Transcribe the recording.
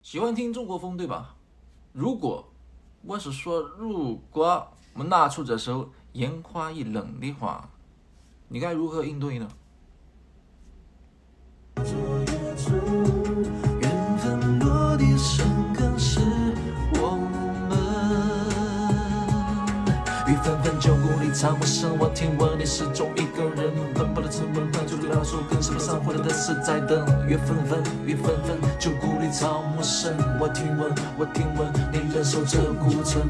喜欢听中国风对吧？如果我是说，如果我们拿出这首《烟花易冷》的话，你该如何应对呢？缘分落地生根是我们，雨纷纷就故里草木深。我听闻你始终一个人，奔波的沉稳，当就老树根，什么上回来的是在等。雨纷纷，雨纷纷，就故里草木深。我听闻，你忍受着孤城。